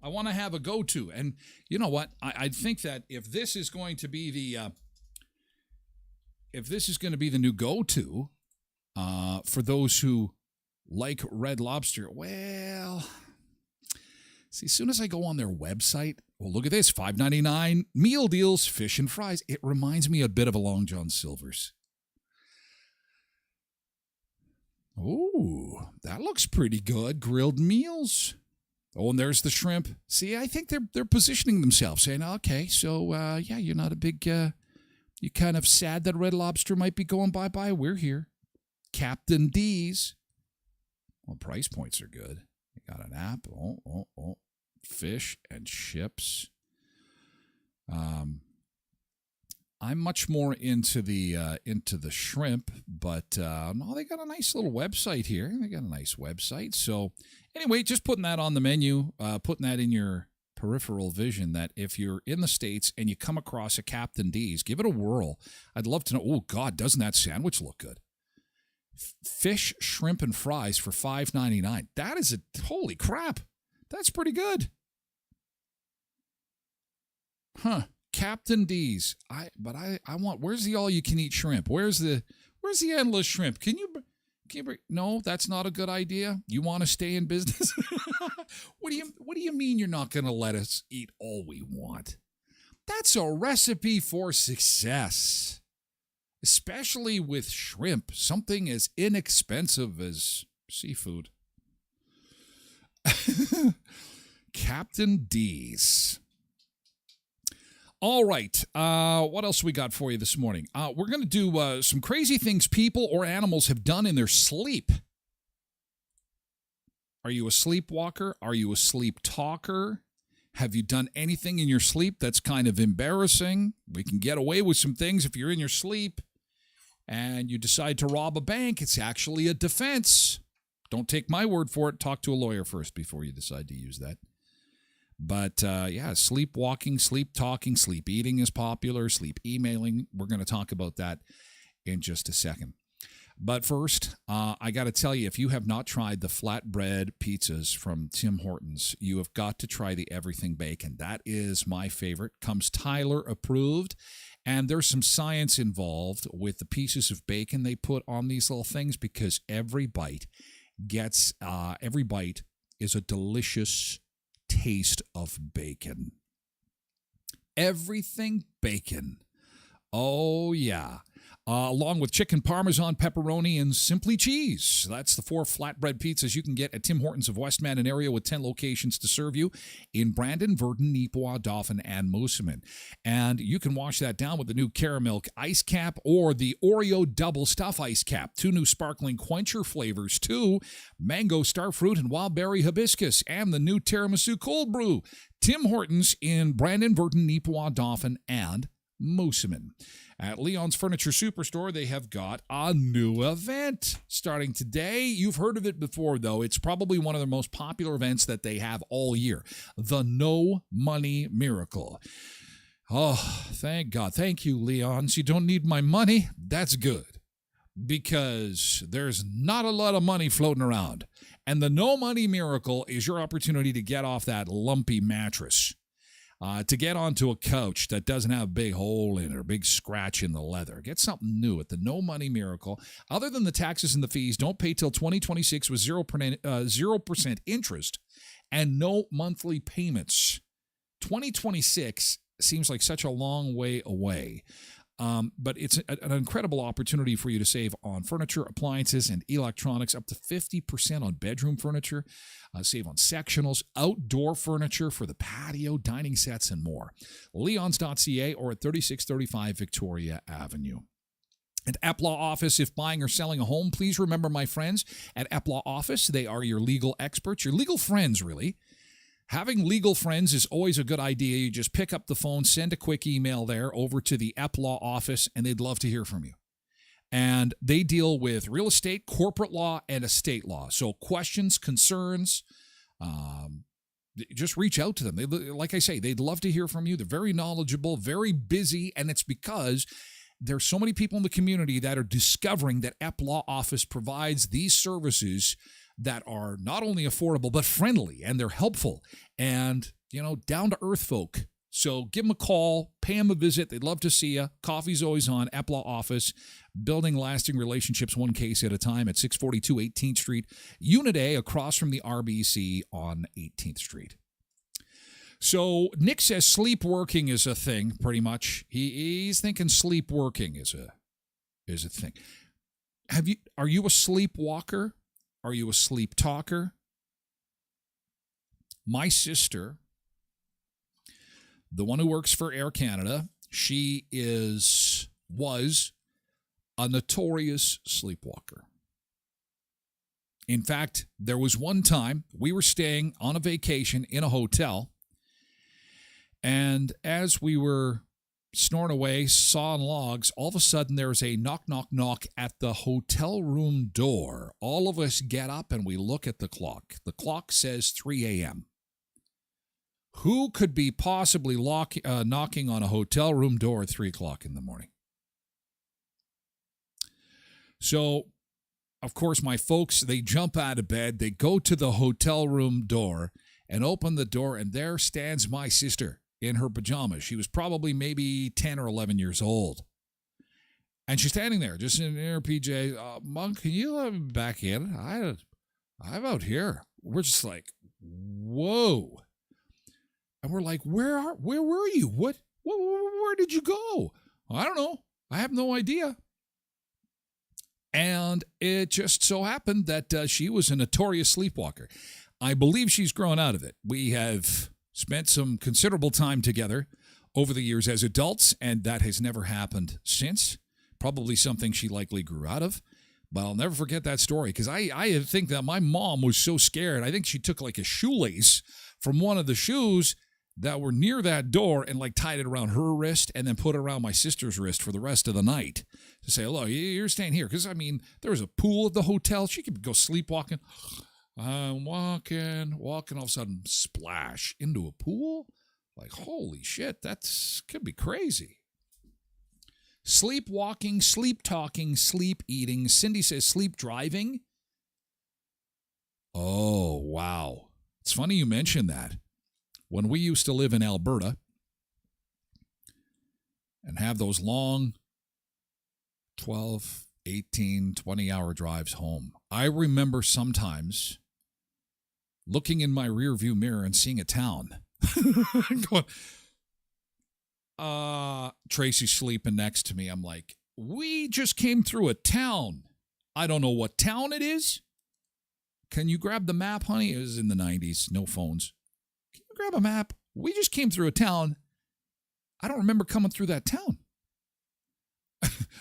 I want to have a go-to. And you know what? I think that if this is going to be the new go-to for those who like Red Lobster, well, see, as soon as I go on their website, well, look at this, $5.99 meal deals, fish and fries. It reminds me a bit of a Long John Silver's. Ooh, that looks pretty good. Grilled meals. Oh, and there's the shrimp. See, I think they're positioning themselves, saying, okay, so, yeah, you're not a big, you're kind of sad that Red Lobster might be going bye-bye. We're here. Captain D's. Well, price points are good. You got an app. Oh. Fish and chips. I'm much more into the shrimp, but no, they got a nice little website here. They got a nice website. So anyway, just putting that on the menu, putting that in your peripheral vision, that if you're in the States and you come across a Captain D's, give it a whirl. I'd love to know. Oh God, doesn't that sandwich look good? Fish, shrimp, and fries for $5.99. That is holy crap. That's pretty good. Huh. Captain D's. I want, where's the all-you-can-eat shrimp? Where's the endless shrimp? Can you bring, no, that's not a good idea. You want to stay in business? What do you mean you're not going to let us eat all we want? That's a recipe for success. Especially with shrimp, something as inexpensive as seafood. Captain D's. All right. What else we got for you this morning? We're going to do some crazy things people or animals have done in their sleep. Are you a sleepwalker? Are you a sleep talker? Have you done anything in your sleep that's kind of embarrassing? We can get away with some things if you're in your sleep and you decide to rob a bank. It's actually a defense. Don't take my word for it. Talk to a lawyer first before you decide to use that. But, yeah, sleepwalking, sleep talking, sleep eating is popular, sleep emailing. We're going to talk about that in just a second. But first, I got to tell you, if you have not tried the flatbread pizzas from Tim Hortons, you have got to try the Everything Bacon. That is my favorite. Comes Tyler approved. And there's some science involved with the pieces of bacon they put on these little things, because every bite is a delicious taste of bacon. Everything Bacon. Oh, yeah. Along with chicken parmesan, pepperoni, and simply cheese. That's the 4 flatbread pizzas you can get at Tim Hortons of Westman, an area with 10 locations to serve you in Brandon, Verdon, Neepawa, Dauphin, and Moosomin. And you can wash that down with the new caramel ice cap or the Oreo double stuff ice cap. 2 new sparkling quencher flavors, too. Mango, starfruit, and wild berry hibiscus. And the new tiramisu cold brew. Tim Hortons in Brandon, Verdon, Neepawa, Dauphin, and Moosomin. At Leon's Furniture Superstore, they have got a new event starting today. You've heard of it before, though. It's probably one of the most popular events that they have all year. The No Money Miracle. Oh, thank God. Thank you, Leon's. You don't need my money? That's good. Because there's not a lot of money floating around. And the No Money Miracle is your opportunity to get off that lumpy mattress. To get onto a couch that doesn't have a big hole in it or a big scratch in the leather. Get something new at the No Money Miracle. Other than the taxes and the fees, don't pay till 2026 with 0% interest and no monthly payments. 2026 seems like such a long way away. But it's an incredible opportunity for you to save on furniture, appliances, and electronics, up to 50% on bedroom furniture, save on sectionals, outdoor furniture for the patio, dining sets, and more. Leons.ca or at 3635 Victoria Avenue. At Eplaw Office, if buying or selling a home, please remember my friends at Eplaw Office. They are your legal experts, your legal friends, really. Having legal friends is always a good idea. You just pick up the phone, send a quick email there over to the Eplaw office, and they'd love to hear from you. And they deal with real estate, corporate law, and estate law. So questions, concerns, just reach out to them. Like I say, they'd love to hear from you. They're very knowledgeable, very busy, and it's because there's so many people in the community that are discovering that Eplaw office provides these services that are not only affordable, but friendly, and they're helpful and, down-to-earth folk. So give them a call, pay them a visit. They'd love to see you. Coffee's always on. Eplaw Office, building lasting relationships one case at a time at 642 18th Street. Unit A, across from the RBC on 18th Street. So Nick says sleepworking is a thing, pretty much. He's thinking sleepworking is a thing. Are you a sleepwalker? Are you a sleep talker? My sister, the one who works for Air Canada, she was a notorious sleepwalker. In fact, there was one time we were staying on a vacation in a hotel, and as we were snoring away, sawing logs, all of a sudden there's a knock, knock, knock at the hotel room door. All of us get up and we look at the clock. The clock says 3 a.m. Who could be possibly knocking on a hotel room door at 3 o'clock in the morning? So, of course, my folks, they jump out of bed, they go to the hotel room door and open the door, and there stands my sister in her pajamas. She was probably maybe 10 or 11 years old. And she's standing there, just in her PJ. Monk, can you let me back in? I'm out here. We're just like, whoa. And we're like, where were you? Where did you go? I don't know. I have no idea. And it just so happened that she was a notorious sleepwalker. I believe she's grown out of it. We have spent some considerable time together over the years as adults, and that has never happened since. Probably something she likely grew out of. But I'll never forget that story, because I think that my mom was so scared. I think she took like a shoelace from one of the shoes that were near that door and like tied it around her wrist and then put it around my sister's wrist for the rest of the night to say, look, you're staying here. Because, I mean, there was a pool at the hotel. She could go sleepwalking. I'm walking, all of a sudden, splash into a pool. Like, holy shit, could be crazy. Sleepwalking, sleep talking, sleep eating. Cindy says sleep driving. Oh, wow. It's funny you mentioned that. When we used to live in Alberta and have those long 12, 18, 20-hour drives home, I remember sometimes looking in my rearview mirror and seeing a town. Going, Tracy's sleeping next to me. I'm like, we just came through a town. I don't know what town it is. Can you grab the map, honey? It was in the 90s. No phones. Can you grab a map? We just came through a town. I don't remember coming through that town.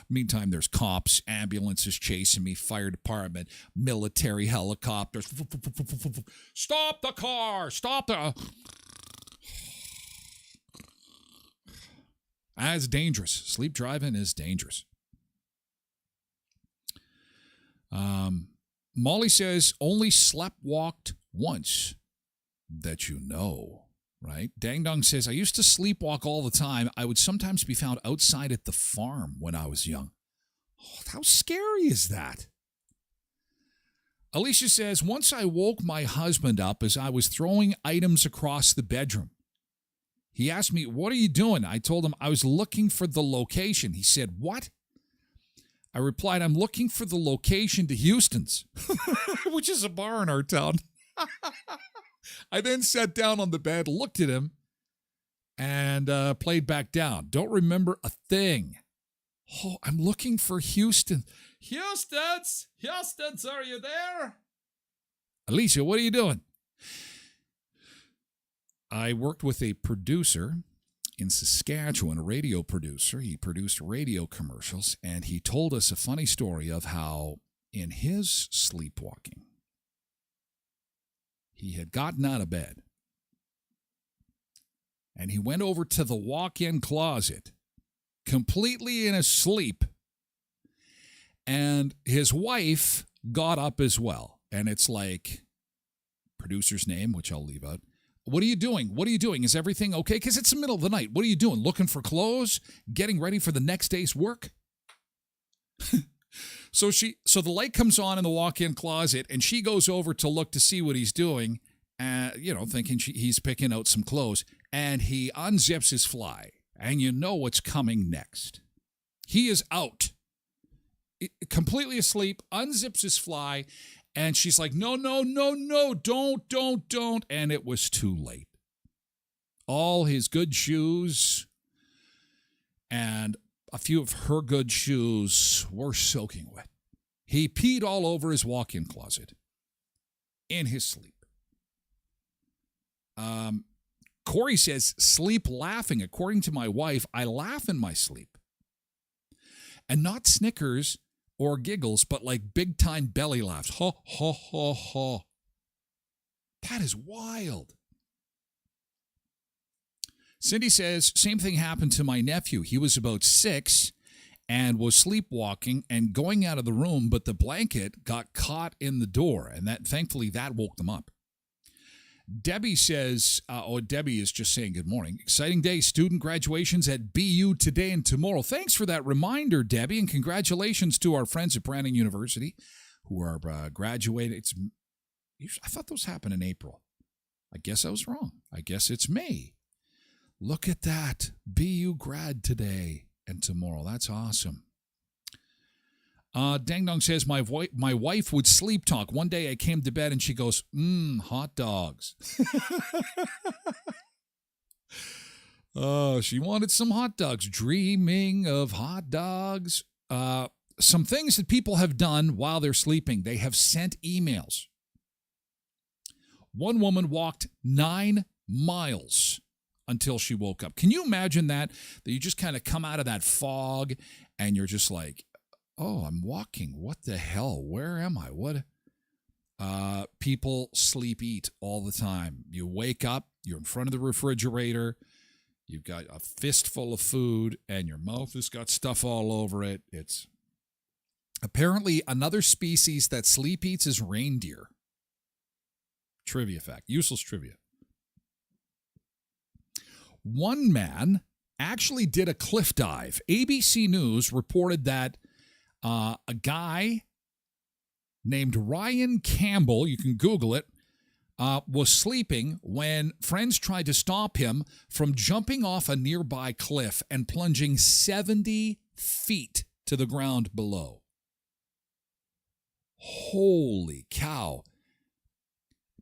Meantime, there's cops, ambulances chasing me, fire department, military helicopters. Stop the car! Stop the... That's dangerous. Sleep driving is dangerous. Molly says, only sleptwalked once that you know. Right? Dang Dong says, I used to sleepwalk all the time. I would sometimes be found outside at the farm when I was young. Oh, how scary is that? Alicia says, once I woke my husband up as I was throwing items across the bedroom. He asked me, what are you doing? I told him I was looking for the location. He said, what? I replied, I'm looking for the location to Houston's, which is a bar in our town. I then sat down on the bed, looked at him, and played back down. Don't remember a thing. Oh, I'm looking for Houston. Houston's, are you there? Alicia, what are you doing? I worked with a producer in Saskatchewan, a radio producer. He produced radio commercials, and he told us a funny story of how in his sleepwalking, he had gotten out of bed, and he went over to the walk-in closet, completely in his sleep, and his wife got up as well. And it's like, producer's name, which I'll leave out. What are you doing? What are you doing? Is everything okay? Because it's the middle of the night. What are you doing? Looking for clothes? Getting ready for the next day's work? So the light comes on in the walk-in closet, and she goes over to look to see what he's doing, thinking he's picking out some clothes, and he unzips his fly, and you know what's coming next. He is out, completely asleep, unzips his fly, and she's like, no, don't, and it was too late. All his good shoes and a few of her good shoes were soaking wet. He peed all over his walk-in closet in his sleep. Corey says, sleep laughing. According to my wife, I laugh in my sleep. And not snickers or giggles, but like big-time belly laughs. Ha, ha, ha, ha. That is wild. Cindy says, same thing happened to my nephew. He was about 6 and was sleepwalking and going out of the room, but the blanket got caught in the door, and thankfully that woke them up. Debbie says, Debbie is just saying good morning. Exciting day, student graduations at BU today and tomorrow. Thanks for that reminder, Debbie, and congratulations to our friends at Brandon University who are graduating. I thought those happened in April. I guess I was wrong. I guess it's May. Look at that. BU grad today and tomorrow. That's awesome. Dang Dong says, my wife would sleep talk. One day I came to bed and she goes, hot dogs. Oh, she wanted some hot dogs. Dreaming of hot dogs. Some things that people have done while they're sleeping. They have sent emails. One woman walked 9 miles until she woke up. Can you imagine that you just kind of come out of that fog and you're just like, oh, I'm walking. What the hell? Where am I? What? People sleep eat all the time. You wake up, you're in front of the refrigerator, you've got a fistful of food, and your mouth has got stuff all over it. It's apparently another species that sleep eats is reindeer. Trivia fact. Useless trivia. One man actually did a cliff dive. ABC News reported that a guy named Ryan Campbell, you can Google it, was sleeping when friends tried to stop him from jumping off a nearby cliff and plunging 70 feet to the ground below. Holy cow.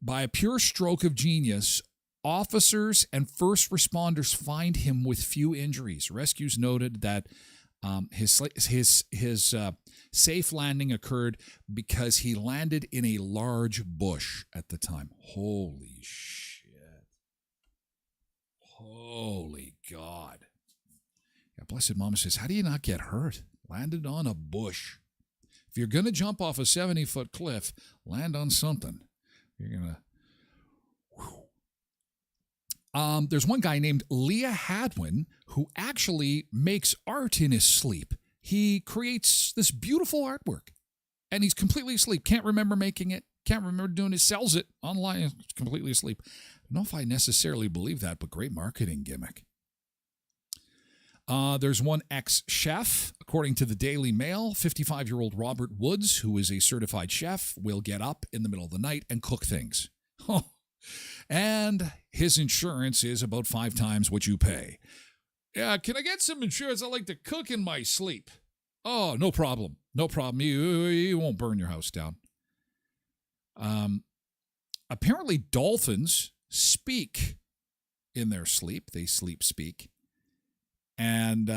By a pure stroke of genius, Officers and first responders find him with few injuries. Rescues noted that his safe landing occurred because he landed in a large bush at the time. Holy shit. Holy God. Yeah, Blessed Mama says, how do you not get hurt? Landed on a bush. If you're going to jump off a 70-foot cliff, land on something. You're going to... There's one guy named Leah Hadwin who actually makes art in his sleep. He creates this beautiful artwork, and he's completely asleep. Can't remember making it. Can't remember doing it. Sells it online. Completely asleep. I don't know if I necessarily believe that, but great marketing gimmick. There's one ex-chef, according to the Daily Mail. 55-year-old Robert Woods, who is a certified chef, will get up in the middle of the night and cook things. And his insurance is about 5 times what you pay. Yeah, can I get some insurance? I like to cook in my sleep. Oh, no problem. No problem. You won't burn your house down. Apparently, dolphins speak in their sleep. They speak. And,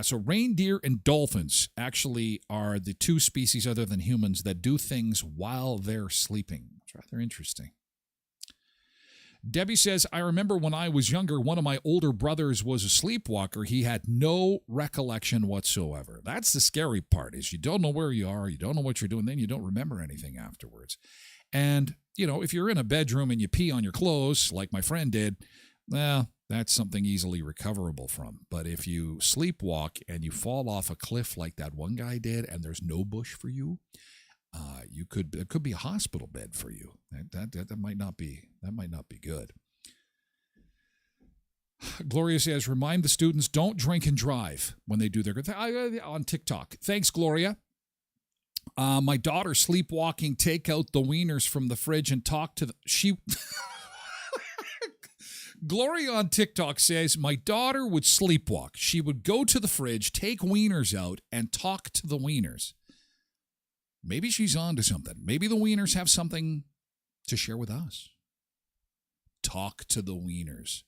so reindeer and dolphins actually are the 2 species other than humans that do things while they're sleeping. It's rather interesting. Debbie says, I remember when I was younger, one of my older brothers was a sleepwalker. He had no recollection whatsoever. That's the scary part, is you don't know where you are, you don't know what you're doing, then you don't remember anything afterwards. And, if you're in a bedroom and you pee on your clothes, like my friend did, well, that's something easily recoverable from. But if you sleepwalk and you fall off a cliff like that one guy did and there's no bush for you, it could be a hospital bed for you. That might not be good. Gloria says, remind the students, don't drink and drive when they do their on TikTok. Thanks, Gloria. My daughter sleepwalking, take out the wieners from the fridge and talk to she. Gloria on TikTok says, my daughter would sleepwalk. She would go to the fridge, take wieners out, and talk to the wieners. Maybe she's on to something. Maybe the wieners have something to share with us. Talk to the wieners.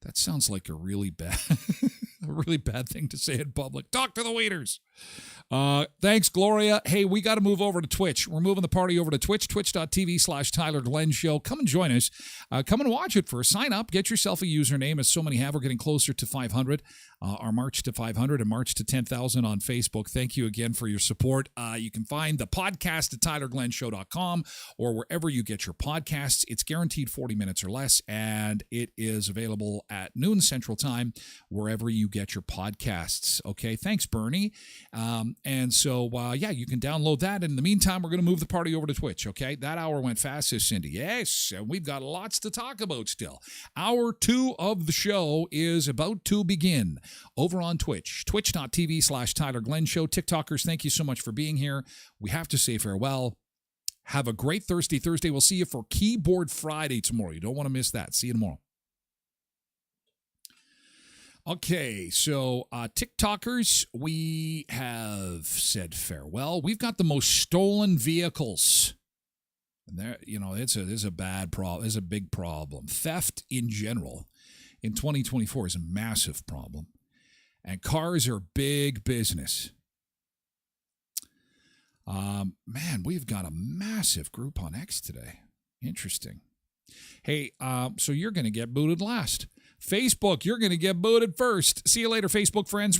That sounds like a really bad thing to say in public. Talk to the wieners. Thanks, Gloria. Hey, we got to move over to Twitch. We're moving the party over to Twitch, twitch.tv/Tyler Glen Show. Come and join us. Come and watch it first. Sign up. Get yourself a username, as so many have. We're getting closer to 500. Our march to 500 and march to 10,000 on Facebook. Thank you again for your support. You can find the podcast at TylerGlenShow.com or wherever you get your podcasts. It's guaranteed 40 minutes or less, and it is available at noon Central Time wherever you get your podcasts. Okay, thanks, Bernie. And so, you can download that. And in the meantime, we're going to move the party over to Twitch, okay? That hour went fast, says Cindy. Yes, and we've got lots to talk about still. Hour 2 of the show is about to begin over on Twitch, twitch.tv/Tyler Glen Show. TikTokers, thank you so much for being here. We have to say farewell. Have a great Thursday. We'll see you for Keyboard Friday tomorrow. You don't want to miss that. See you tomorrow. Okay, so TikTokers, we have said farewell. We've got the most stolen vehicles. And there, it's a bad problem. It's a big problem. Theft in general in 2024 is a massive problem. And cars are big business. Man, we've got a massive group on X today. Interesting. Hey, so you're going to get booted last. Facebook, you're going to get booted first. See you later, Facebook friends.